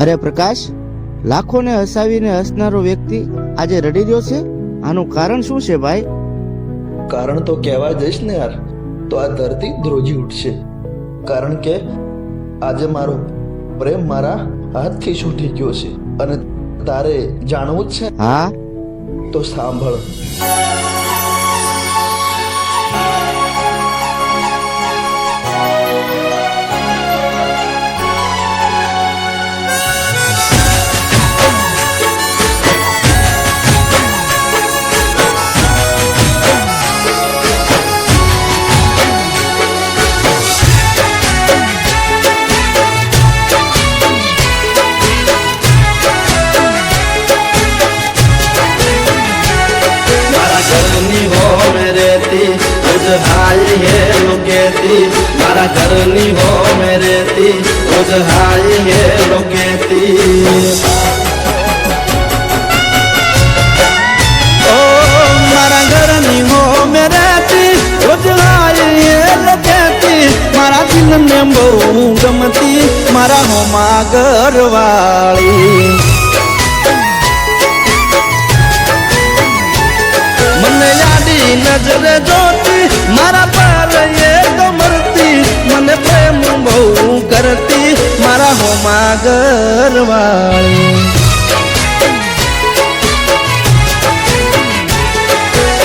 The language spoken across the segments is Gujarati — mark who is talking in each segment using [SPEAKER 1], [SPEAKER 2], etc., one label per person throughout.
[SPEAKER 1] અરે પ્રકાશ, લાખોને હસાવીને હસનારો વ્યક્તિ આજે રડી રહ્યો છે. આનું કારણ શું છે ભાઈ?
[SPEAKER 2] કારણ તો કહેવા જઈશ ને યાર તો આ ધરતી ધ્રુજી ઉઠશે. કારણ કે આજે મારો પ્રેમ મારા હાથથી છૂટી ગયો છે. અને તારે જાણવું જ છે?
[SPEAKER 1] હા.
[SPEAKER 2] તો સાંભળ.
[SPEAKER 3] हाय है लोकेती मारा घरनी हो मेरे ती रोज हाय है लोकेती ओ मारा घरनी हो मेरे ती रोज हाय है लोकेती मारा दिल ने बहू गमती मारा हो घरवाली મને યાદી નજરે જોતી મારા પર એ ગમરતી મને પ્રેમ બહુ કરતી મારા હોમા ઘરવાળી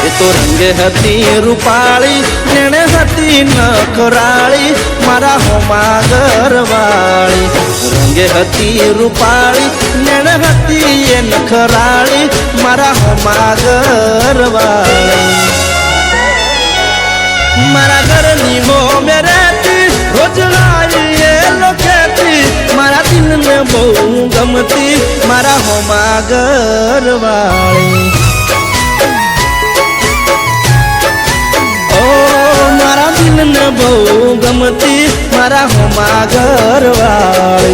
[SPEAKER 3] એ તો રંગે હતી રૂપાળી નેણે હતી નખરાળી મારા હોમા ઘરવાળી રંગે હતી રૂપાળી નેણે હતી એ નખરાળી મારા હોમા ઘરવાળી મારા ઘરની હો મેરેતી રોજ લાવી એ લોકેતી મારા દિલને બહુ ગમતી મારા હોમા ઘરવાળી મારા દિલને બહુ ગમતી મારા હોમા ઘરવાળી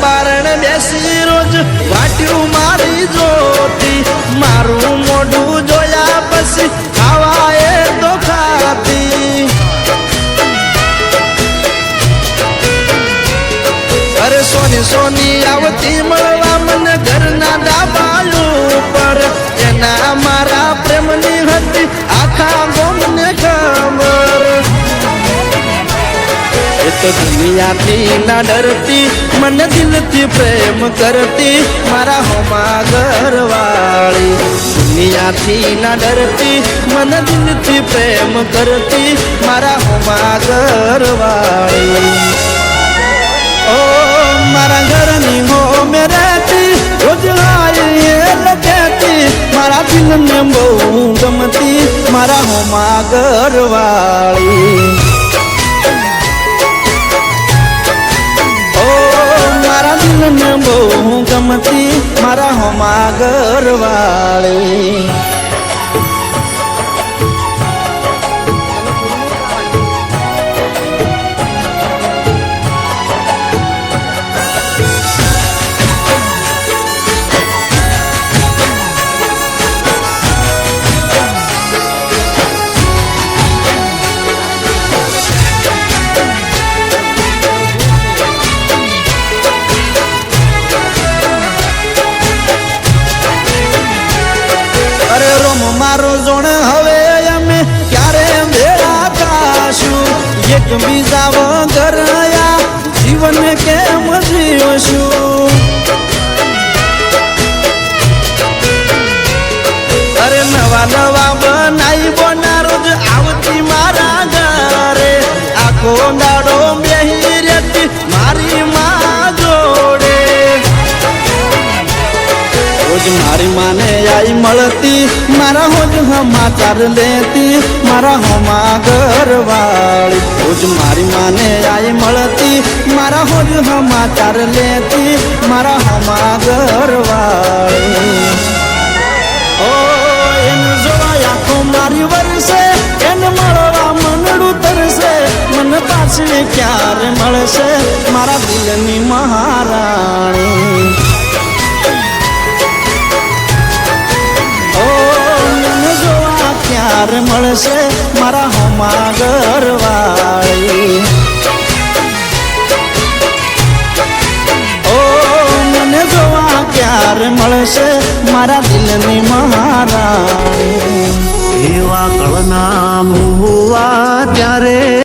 [SPEAKER 3] બારણે બેસી રોજ વાટ્યું મારી જોતી મારું મોઢું જોયા પછી ખાવા એ તો ખાતી અરે સોની સોની આવતી મળવા મને ઘરના ડાબાયું પર એના મારા પ્રેમની હતી આખા ગોમને ખબર એ તો દુનિયાથી ના ડરતી મને દિલથી પ્રેમ કરતી મારા હોમા ઘરવાળી દુનિયાથી ના ડરતી મને દિલથી પ્રેમ કરતી મારા હોમા ઘરવાળી ઓ મારા ઘરની હો મેરેતી રોજ લાવી એ લગેતી મારા દિલને બહુ ગમતી મારા હોમા ઘરવાળી મને બહુ ગમતી મારા હોમા ઘરવાળી મારો જોણ હવે અમે ક્યારે ભેળા થાશું એક બીજા વગર જીવન કેમ જીવશું અરે નવા નવા બનાવી બોના રોજ આવતી મારા ઘરે આખો દાડો બેહી રહેતી મારી માં જોડે રોજ મારી માને आई મળતી મારા હોજ સમાચાર લેતી મારા હોમા ઘરવાળી રોજ રોજ મારી માને આય મળતી મારા હોજ સમાચાર લેતી મારા હમા ઘરવાળી ઓ એને જોવા આંખો મારી વરસે એને મળવા મનડું તરસે મને પાછી ક્યારે મળશે મારા દિલની મહારાણી ઓ મને જોવા ક્યારે મળશે મારા હમા ઘરવાળી ઓ મને જોવા ક્યારે મળશે મારા દિલની મહારાણી
[SPEAKER 4] એવા કળના મુવા ત્યારે